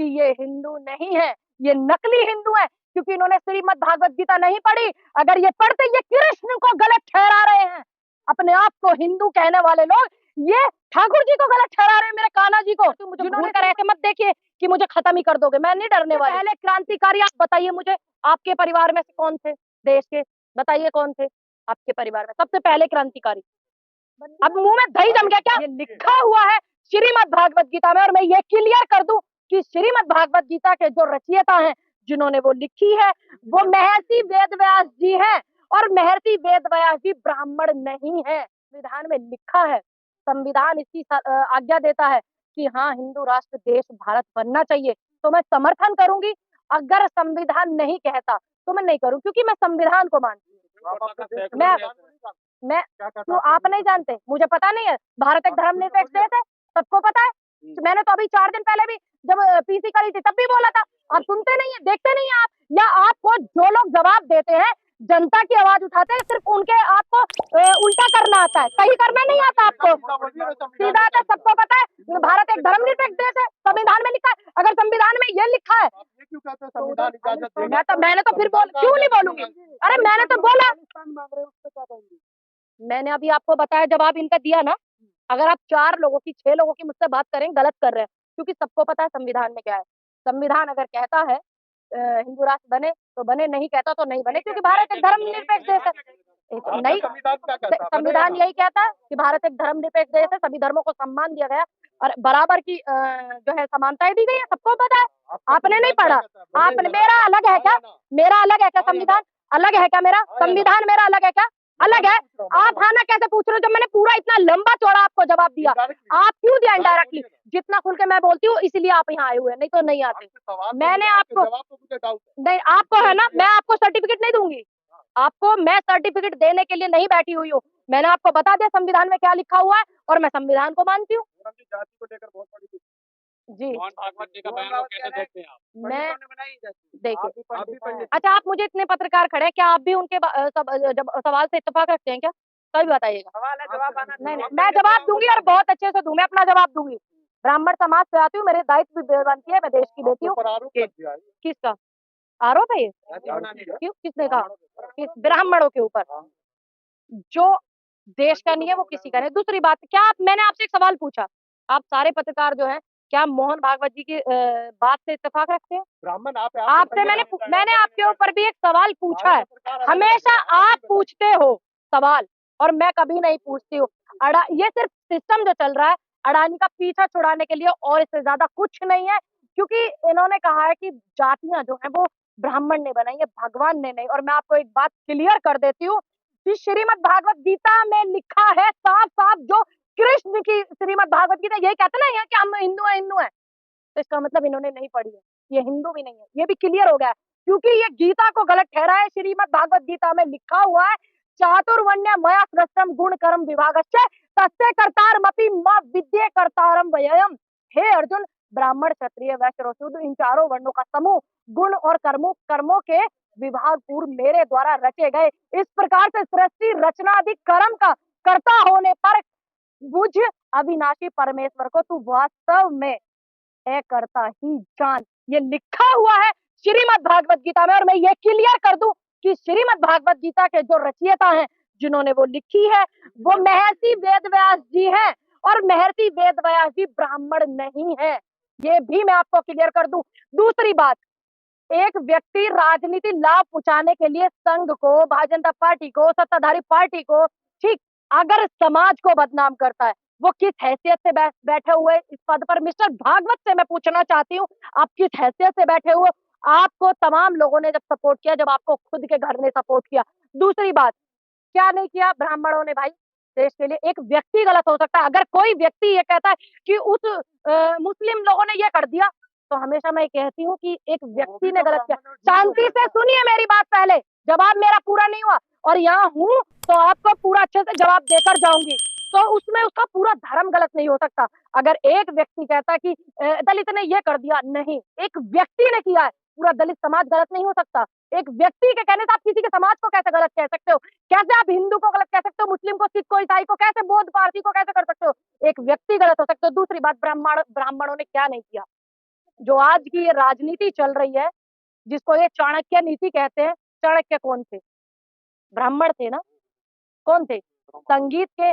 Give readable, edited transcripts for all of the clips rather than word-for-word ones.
कि ये हिंदू नहीं है, ये नकली हिंदू है, क्योंकि इन्होंने श्रीमद् भागवत गीता नहीं पढ़ी। अगर ये पढ़ते, ये कृष्ण को गलत ठहरा रहे हैं। अपने आप को हिंदू कहने वाले लोग ये ठाकुर जी को गलत ठहरा रहे हैं, मेरे कान्हा जी को। मुझे भूल कर ऐसे मत देखिए कि मुझे खत्म ही कर दोगे, मैं नहीं डरने वाली। पहले क्रांतिकारी आप बताइए मुझे, आपके परिवार में से कौन थे देश के, बताइए कौन थे आपके परिवार में सबसे पहले क्रांतिकारी? अब मुंह में दही जम गया क्या? ये लिखा हुआ है श्रीमद् भागवत गीता में, और मैं ये क्लियर कर दूं कि श्रीमद् भागवत गीता के जो रचयिता हैं, जिन्होंने वो लिखी है, वो महर्षि वेदव्यास जी हैं। और महर्षि वेदव्यास जी ब्राह्मण नहीं है। संविधान में लिखा है, संविधान इसकी आज्ञा देता है कि हाँ, हिंदू राष्ट्र देश भारत बनना चाहिए, तो मैं समर्थन करूंगी। अगर संविधान नहीं कहता तो मैं नहीं करूँ, क्योंकि मैं संविधान को मानती हूँ। मैं तो आप नहीं जानते, मुझे पता नहीं है। भारत एक धर्मनिरपेक्ष देश है, सबको पता है। तो मैंने तो अभी 4 दिन पहले भी जब पीसी करी थी तब भी बोला था। आप सुनते नहीं है, देखते नहीं है आप, या आपको जो लोग जवाब देते हैं, जनता की आवाज उठाते हैं, सिर्फ उनके आपको उल्टा करना आता है, सही करना नहीं आता आपको। सीधा आता, सबको पता है भारत एक धर्मनिरपेक्ष देश है, संविधान में लिखा है। अगर संविधान में ये लिखा है, मैंने तो फिर क्यों नहीं बोलूंगी? अरे मैंने तो बोला, मैंने अभी आपको बताया, जवाब इनका दिया ना। अगर आप 4 लोगों की 6 लोगों की मुझसे बात करें, गलत कर रहे हैं, क्योंकि सबको पता है संविधान में क्या है। संविधान अगर कहता है हिंदू राष्ट्र बने तो बने, नहीं कहता तो नहीं बने, क्योंकि भारत एक धर्मनिरपेक्ष देश है। नहीं, संविधान यही कहता है कि भारत एक धर्मनिरपेक्ष देश है, सभी धर्मों को सम्मान दिया गया और बराबर की जो है समानताएं दी गई है, सबको पता है। आपने नहीं पढ़ा, आपने, मेरा अलग है क्या? मेरा अलग है क्या? संविधान अलग है क्या? मेरा संविधान मेरा अलग है क्या? अलग है। आप हाँ ना कैसे पूछ रहे हो, जब मैंने पूरा इतना लंबा चौड़ा आपको जवाब दिया? आप क्यों दिया इनडायरेक्टली? जितना खुल के मैं बोलती हूँ इसलिए आप यहाँ आए हुए हैं, नहीं तो नहीं आते। मैंने आपको नहीं, आपको है ना, मैं आपको सर्टिफिकेट नहीं दूंगी। आपको मैं सर्टिफिकेट देने के लिए नहीं बैठी हुई हूँ। मैंने आपको बता दिया संविधान में क्या लिखा हुआ है, और मैं संविधान को मानती हूँ। जी, मैं देखिए, अच्छा आप मुझे इतने पत्रकार खड़े हैं, क्या आप भी उनके जब सवाल से इत्तेफाक रखते हैं क्या? कभी बताइएगा। नहीं, मैं जवाब दूंगी और बहुत अच्छे से दूं, मैं अपना जवाब दूंगी। ब्राह्मण समाज से आती हूँ, मेरे दायित्व भी बनती है, मैं देश की बेटी हूँ। किसका आरोप है ये? क्यों, किसने कहा? किस ब्राह्मणों के ऊपर? जो देश का नहीं है वो किसी का नहीं। दूसरी बात, क्या आप, मैंने आपसे एक सवाल पूछा, आप सारे पत्रकार जो हैं, क्या मोहन भागवत जी की बात से इत्तेफाक रखते हैं? ब्राह्मण आपसे मैंने आपके ऊपर भी एक सवाल पूछा है। हमेशा आप पूछते हो सवाल और मैं कभी नहीं पूछती हूँ। ये सिर्फ सिस्टम जो चल रहा है अडानी का पीछा छुड़ाने के लिए, और इससे ज्यादा कुछ नहीं है। क्योंकि इन्होंने कहा है कि जातियां जो है वो ब्राह्मण ने बनाई है, भगवान ने नहीं। और मैं आपको एक बात क्लियर कर देती हूँ कि श्रीमद् भागवत गीता में लिखा है साफ साफ, जो कृष्ण की श्रीमद् भागवत गीता यही कहते ना यहाँ कि हम हिंदू हैं, हिंदू हैं, तो इसका मतलब इन्होंने नहीं पढ़ी है, ये हिंदू भी नहीं है, ये भी क्लियर हो गया है। क्योंकि ये गीता को गलत ठहरा है। श्रीमद् भागवत गीता में लिखा हुआ है, चातुर्वण्य मया सृष्टम गुण कर्म विभागश्च तस्य कर्तारमपि मा विद्ये कर्तारम वयम्। हे अर्जुन, ब्राह्मण क्षत्रिय वैश्य और शूद्र, इन चारों वर्णों का समूह गुण और कर्मों के विभाग पूर्व मेरे द्वारा रचे गए। इस प्रकार से सृष्टि रचनादि कर्म का कर्ता होने पर बुझ अविनाशी परमेश्वर को तू वास्तव में है करता ही जान। ये लिखा हुआ है श्रीमद् भागवत गीता में। और मैं ये क्लियर कर दूं कि श्रीमद् भागवत गीता के जो रचयिता हैं, जिन्होंने वो लिखी है, वो महर्षि वेदव्यास जी हैं। और महर्षि वेदव्यास जी ब्राह्मण नहीं है, ये भी मैं आपको क्लियर कर दूं। दूसरी बात, एक व्यक्ति राजनीति लाभ पहुंचाने के लिए संघ को, भारतीय जनता पार्टी को, सत्ताधारी पार्टी को, ठीक, अगर समाज को बदनाम करता है, वो किस हैसियत से बैठे हुए इस पद पर? मिस्टर भागवत से मैं पूछना चाहती हूँ, आप किस हैसियत से बैठे हुए? आपको तमाम लोगों ने जब सपोर्ट किया, जब आपको खुद के घर ने सपोर्ट किया। दूसरी बात, क्या नहीं किया ब्राह्मणों ने भाई देश के लिए? एक व्यक्ति गलत हो सकता है, अगर कोई व्यक्ति ये कहता है कि उस मुस्लिम लोगों ने ये कर दिया, तो हमेशा मैं कहती हूँ कि एक व्यक्ति ने गलत किया। शांति से सुनिए मेरी बात, पहले जवाब मेरा पूरा नहीं हुआ, और यहाँ हूँ तो आपको पूरा अच्छे से जवाब देकर जाऊंगी। तो उसमें उसका पूरा धर्म गलत नहीं हो सकता। अगर एक व्यक्ति कहता कि दलित ने ये कर दिया, नहीं, एक व्यक्ति ने किया है, पूरा दलित समाज गलत नहीं हो सकता। एक व्यक्ति के कहने से आप किसी के समाज को कैसे गलत कह सकते हो? कैसे आप हिंदू को गलत कह सकते हो? मुस्लिम को, सिख को, ईसाई को, कैसे बौद्ध पारसी को कैसे कर सकते हो? एक व्यक्ति गलत हो सकते हो। दूसरी बात, ब्राह्मणों ने क्या नहीं किया? जो आज की ये राजनीति चल रही है, जिसको ये चाणक्य नीति कहते हैं, चाणक्य कौन थे? ब्राह्मण थे ना? कौन थे? संगीत के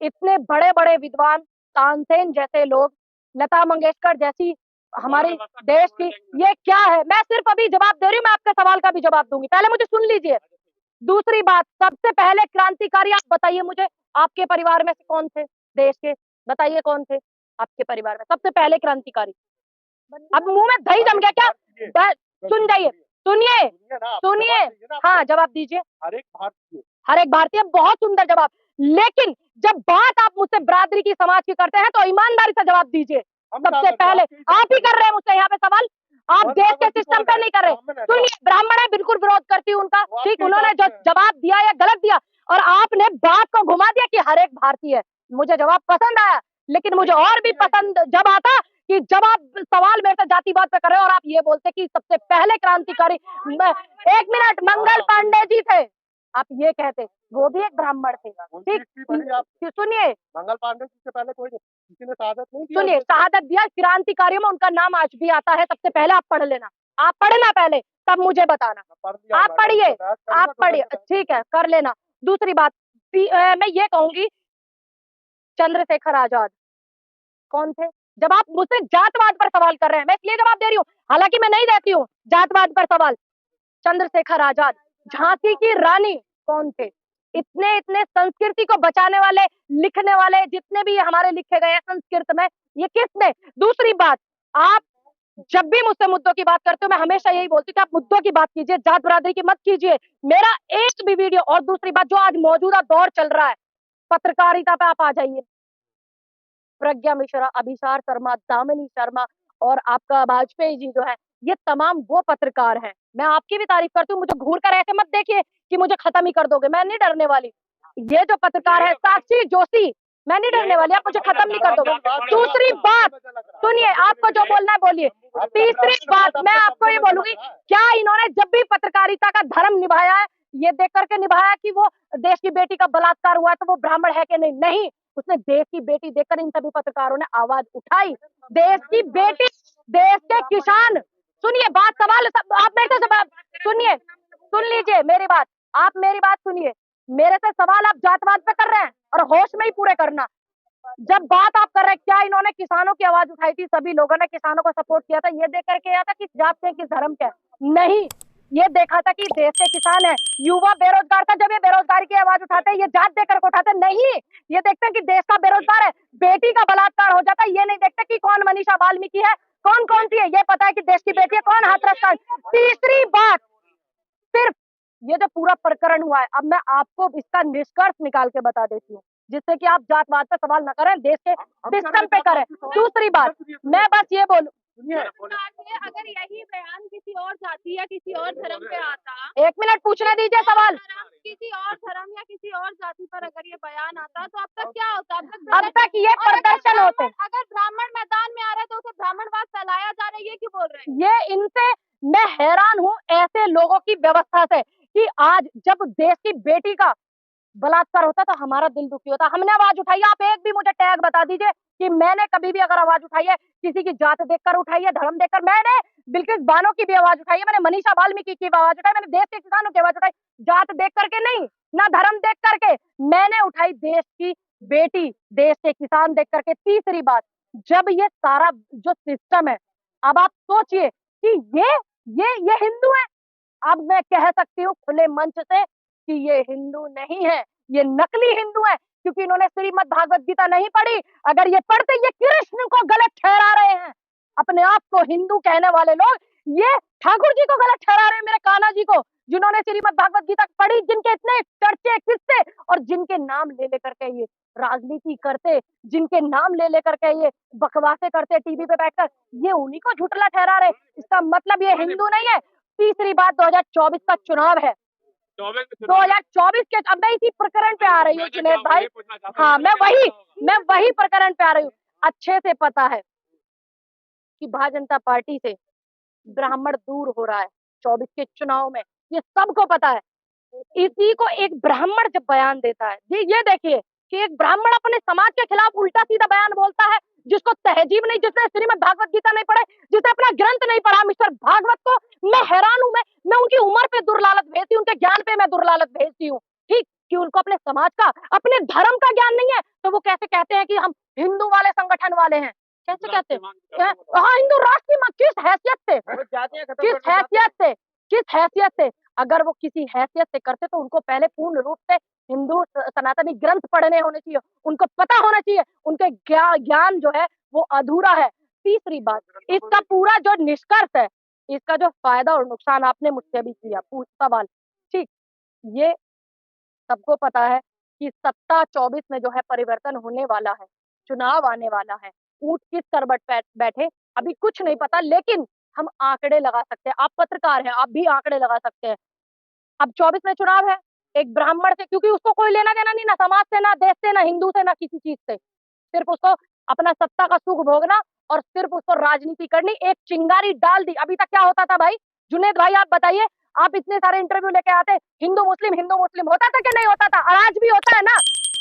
इतने बड़े बड़े विद्वान, तानसेन जैसे लोग, लता मंगेशकर जैसी हमारी देश की, ये क्या है? मैं सिर्फ अभी जवाब दे रही हूँ, मैं आपके सवाल का भी जवाब दूंगी, पहले मुझे सुन लीजिए। दूसरी बात, सबसे पहले क्रांतिकारी आप बताइए मुझे, आपके परिवार में से कौन थे देश के? बताइए कौन थे आपके परिवार में सबसे पहले क्रांतिकारी? अब मुंह में दही जम गया क्या? सुन जाइए, सुनिए, सुनिए, हाँ जवाब दीजिए। हर एक भारतीय, बहुत सुंदर जवाब। लेकिन जब बात आप मुझसे बिरादरी की, समाज की करते हैं, तो ईमानदारी से जवाब दीजिए। सबसे पहले आप ही कर रहे हैं मुझसे यहाँ पे सवाल, आप देश के सिस्टम पे नहीं कर रहे। सुनिए, ब्राह्मण है, बिल्कुल विरोध करती हूँ उनका, ठीक, उन्होंने जो जवाब दिया या गलत दिया, और आपने बात को घुमा दिया कि हर एक भारतीय। मुझे जवाब पसंद आया, लेकिन मुझे और भी पसंद जब आता कि जब आप सवाल मेरे से जातिवाद पे कर रहे हो और आप ये बोलते कि सबसे पहले क्रांतिकारी, एक मिनट, मंगल पांडे जी थे, आप ये कहते, वो भी एक ब्राह्मण थे, ठीक। सुनिए, मंगल पांडे जी से पहले कोई किसी ने शहादत नहीं दिया। सुनिए, शहादत दिया क्रांतिकारियों में, उनका नाम आज भी आता है। सबसे पहले आप पढ़ लेना, आप पढ़ना पहले, तब मुझे बताना। आप पढ़िए, आप पढ़िए, ठीक है, कर लेना। दूसरी बात, मैं ये कहूंगी, चंद्रशेखर आजाद कौन थे? जब आप मुझसे जातवाद पर सवाल कर रहे हैं, मैं इसलिए जवाब दे रही हूँ, हालांकि मैं नहीं देती हूँ जातवाद पर सवाल। चंद्रशेखर आजाद। झांसी की रानी कौन थे? इतने इतने संस्कृति को बचाने वाले, लिखने वाले, जितने भी हमारे लिखे गए हैं संस्कृत में, ये किसने? दूसरी बात, आप जब भी मुझसे मुद्दों की बात करते हो, मैं हमेशा यही बोलती हूँ कि आप मुद्दों की बात कीजिए, जात बरादरी की मत कीजिए। मेरा एक भी वीडियो, और दूसरी बात, जो आज मौजूदा दौर चल रहा है, पत्रकारिता पे आप आ जाइए, प्रज्ञा मिश्रा, अभिसार शर्मा, दामिनी शर्मा, और आपका वाजपेयी जी जो है, ये तमाम वो पत्रकार हैं। मैं आपकी भी तारीफ करती हूँ, मुझे घूर कर ऐसे मत देखिए कि मुझे खत्म ही कर दोगे, मैं नहीं डरने वाली। ये जो पत्रकार है, साक्षी जोशी, मैं नहीं डरने वाली, आप मुझे खत्म नहीं कर दोगे। दूसरी बात सुनिए, आपको जो बोलना है बोलिए। तीसरी बात, मैं आपको ये बोलूंगी, क्या इन्होंने जब भी पत्रकारिता का धर्म निभाया है, ये देख करके निभाया कि वो देश की बेटी का बलात्कार हुआ है तो वो ब्राह्मण है कि नहीं? नहीं, उसने देश की बेटी देखकर इन सभी पत्रकारों ने आवाज उठाई। देश की बेटी, देश के किसान, सुनिए बात, सवाल आप मेरे से जवाब सुनिए, सुन लीजिए मेरी बात, आप मेरी बात सुनिए। मेरे से सवाल आप जातवाद पे कर रहे हैं, और होश में ही पूरे करना। जब बात आप कर रहे हैं, क्या इन्होंने किसानों की आवाज उठाई थी? सभी लोगों ने किसानों को सपोर्ट किया था, ये देख करके आया था किस जात से, किस धर्म के? नहीं, ये देखा था कि देश के किसान है, युवा बेरोजगार था, जब ये बेरोजगारी की आवाज उठाते हैं, ये जात देकर को उठाते नहीं, ये देखते हैं कि देश का बेरोजगार है, बेटी का बलात्कार हो जाता है, ये नहीं देखते कि कौन मनीषा वाल्मीकि है, कौन कौन सी है, ये पता है कि देश की बेटी है, कौन हाथरस का। तीसरी बात, सिर्फ ये जो पूरा प्रकरण हुआ है, अब मैं आपको इसका निष्कर्ष निकाल के बता देती हूँ, जिससे कि आप जातवाद पे सवाल न करें, देश के सिस्टम पे करें। दूसरी बात, मैं बस ये बोलूं, अगर यही बयान किसी और जाति या किसी और धर्म पे आता, एक मिनट पूछने दीजिए सवाल, किसी और धर्म या किसी और जाति पर अगर ये बयान आता तो अब तक क्या होता? अब तक ये प्रदर्शन होते। अगर ब्राह्मण मैदान में आ रहे तो उसे ब्राह्मणवाद फैलाया जा रहा है, ये क्यों बोल रहे हैं? ये इनसे मैं हैरान हूँ, ऐसे लोगों की व्यवस्था से, कि आज जब देश की बेटी का बलात्कार होता तो हमारा दिल दुखी होता। हमने आवाज उठाई है, आप एक भी मुझे टैग बता दीजिए कि मैंने कभी भी अगर आवाज उठाई है, किसी की जात देखकर उठाई है, धर्म देखकर। मैंने बिल्किस बानो की भी आवाज उठाई है, मैंने मनीषा वाल्मीकि की भी आवाज उठाई, मैंने देश के किसानों की आवाज उठाई, जात देख करके नहीं, ना धर्म देख करके, मैंने उठाई देश की बेटी, देश के किसान देख करके। तीसरी बात, जब ये सारा जो सिस्टम है, अब आप सोचिए कि ये हिंदू है। अब मैं कह सकती हूँ खुले मंच से कि ये हिंदू नहीं है, ये नकली हिंदू है, क्योंकि इन्होंने श्रीमद् भागवत गीता नहीं पढ़ी। अगर ये पढ़ते, ये कृष्ण को गलत ठहरा रहे हैं, अपने आप को हिंदू कहने वाले लोग, ये ठाकुर जी को गलत ठहरा रहे हैं, मेरे कान्हा जी को, जिन्होंने श्रीमद् भागवत गीता पढ़ी, जिनके इतने चर्चे किस्से, और जिनके नाम ले लेकर के ये राजनीति करते, जिनके नाम ले लेकर के ये बकवासे करते टीवी पे बैठकर, ये उन्हीं को झूठला ठहरा रहे। इसका मतलब ये हिंदू नहीं है। तीसरी बात, 2024 का चुनाव है, 2024 के, अब मैं इसी प्रकरण पे आ रही हूँ जुनेद भाई, हाँ मैं वही प्रकरण पे आ रही हूँ। अच्छे से पता है कि भारतीय जनता पार्टी से ब्राह्मण दूर हो रहा है 24 के चुनाव में, ये सबको पता है। इसी को एक ब्राह्मण जब बयान देता है, ये देखिए, कि एक ब्राह्मण अपने समाज के खिलाफ उल्टा सीधा बयान बोलता है, जिसको तहजीब नहीं, जिसने श्रीमद् भागवत गीता नहीं पढ़े, जिसने अपना ग्रंथ नहीं पढ़ा। मिस्टर भागवत को मैं हैरान हूं। मैं उनकी उम्र पे दुर्लालत भेजती हूँ, उनके ज्ञान पे मैं दुर्लालत भेजती हूँ, ठीक, कि उनको अपने समाज का, अपने धर्म का ज्ञान नहीं है। तो वो कैसे कहते हैं कि हम हिंदू वाले संगठन वाले हैं? कैसे कहते हैं? हाँ, हिंदू राष्ट्र की किस हैसियत से, किस हैसियत से, किस हैसियत से? अगर वो किसी हैसियत से करते तो उनको पहले पूर्ण रूप से हिंदू सनातनी ग्रंथ पढ़ने होने चाहिए, उनको पता होना चाहिए, उनके ज्ञान जो है वो अधूरा है। तीसरी बात, इसका पूरा जो निष्कर्ष है, इसका जो फायदा और नुकसान आपने मुझसे भी किया सवाल, ठीक, ये सबको पता है कि सत्ता 24 में जो है परिवर्तन होने वाला है, चुनाव आने वाला है। ऊंट किस करवट पे बैठे अभी कुछ नहीं पता, लेकिन हम आंकड़े लगा सकते हैं। आप पत्रकार हैं, आप भी आंकड़े लगा सकते हैं। अब 24 में चुनाव है, एक ब्राह्मण से, क्योंकि उसको कोई लेना देना नहीं, ना समाज से, ना देश से, ना हिंदू से, ना किसी चीज से, सिर्फ उसको अपना सत्ता का सुख भोगना और सिर्फ उसको राजनीति करनी। एक चिंगारी डाल दी। अभी तक क्या होता था भाई? जुनेद भाई आप बताइए, आप इतने सारे इंटरव्यू लेके आते, हिंदू मुस्लिम होता था कि नहीं होता था? और आज भी होता है ना।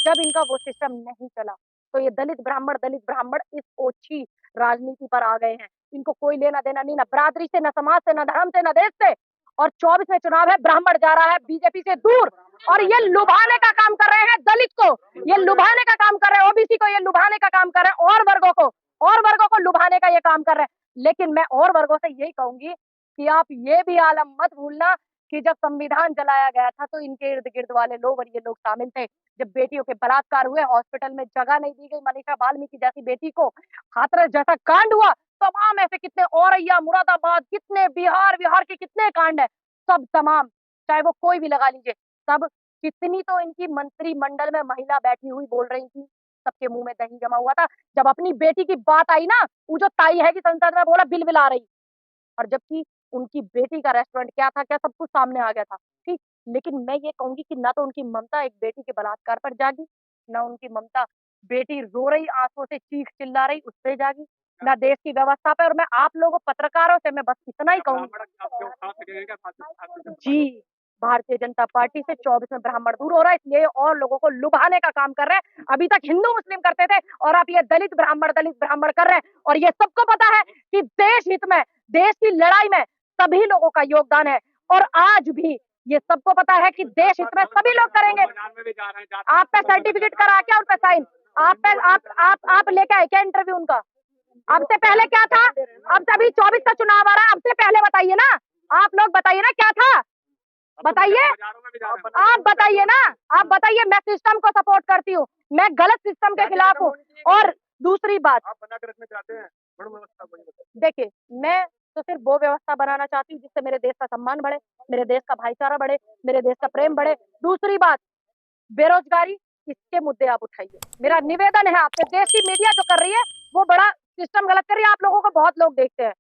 जब इनका वो सिस्टम नहीं चला तो ये दलित ब्राह्मण इस ओछी राजनीति पर आ गए हैं। इनको कोई लेना देना नहीं, ना बरादरी से, ना समाज से, ना धर्म से, ना देश से। और 24 में चुनाव है, ब्राह्मण जा रहा है बीजेपी से दूर, और ये लुभाने का काम कर रहे हैं दलित को, ये लुभाने का काम कर रहे हैं ओबीसी को, ये लुभाने का काम कर रहे हैं और वर्गों को लुभाने का ये काम कर रहे हैं। लेकिन मैं और वर्गों से यही कहूंगी कि आप ये भी आलम मत भूलना कि जब संविधान जलाया गया था तो इनके इर्द गिर्द वाले लोग और ये लोग शामिल थे। जब बेटियों के बलात्कार हुए, हॉस्पिटल में जगह नहीं दी गई, मनीषा वाल्मीकि जैसी बेटी को, हाथरस जैसा कांड हुआ, तमाम ऐसे कितने, औरैया, मुरादाबाद, कितने, बिहार के कितने कांड है, सब तमाम, चाहे वो कोई भी लगा लीजिए, सब। कितनी तो इनकी मंत्रिमंडल में महिला बैठी हुई बोल रही थी, सबके मुंह में दही जमा हुआ था। जब अपनी बेटी की बात आई ना, वो जो ताई है कि संसद में बोला बिल आ रही, और जबकि उनकी बेटी का रेस्टोरेंट क्या था, क्या सब कुछ सामने आ गया था, ठीक। लेकिन मैं ये कहूंगी कि ना तो उनकी ममता एक बेटी के बलात्कार पर जागी, ना उनकी ममता बेटी रो रही आंसुओं से चीख चिल्ला रही उस पर जागी, ना देश की व्यवस्था पे। और मैं आप लोगों पत्रकारों से मैं बस इतना ही कहूंगी जी, भारतीय जनता पार्टी से 24 में ब्राह्मण दूर हो रहा है, इसलिए और लोगों को लुभाने का काम कर रहे हैं। अभी तक हिंदू मुस्लिम करते थे और आप ये दलित ब्राह्मण कर रहे हैं। और ये सबको पता है कि देश हित में, देश की लड़ाई में सभी लोगों का योगदान है, और आज भी ये सबको पता है कि देश हित में सभी लोग करेंगे। आप पे सर्टिफिकेट करा क्या उन पे साइन? आप पे आप लेके आए क्या इंटरव्यू उनका? अब से पहले क्या था? अब तभी 24 का चुनाव आ रहा है, अब से पहले बताइए ना, आप लोग बताइए ना क्या था, बताइए, आप बताइए ना, आप बताइए। मैं सिस्टम को सपोर्ट करती हूँ, मैं गलत सिस्टम के खिलाफ हूँ। और दूसरी बात, देखिए, मैं तो सिर्फ वो व्यवस्था बनाना चाहती हूँ जिससे मेरे देश का सम्मान बढ़े, मेरे देश का भाईचारा बढ़े, मेरे देश का प्रेम बढ़े। दूसरी बात, बेरोजगारी, इसके मुद्दे आप उठाइए। मेरा निवेदन है आपसे, देश की मीडिया जो कर रही है वो बड़ा सिस्टम गलत कर रही है, आप लोगों को बहुत लोग देखते हैं।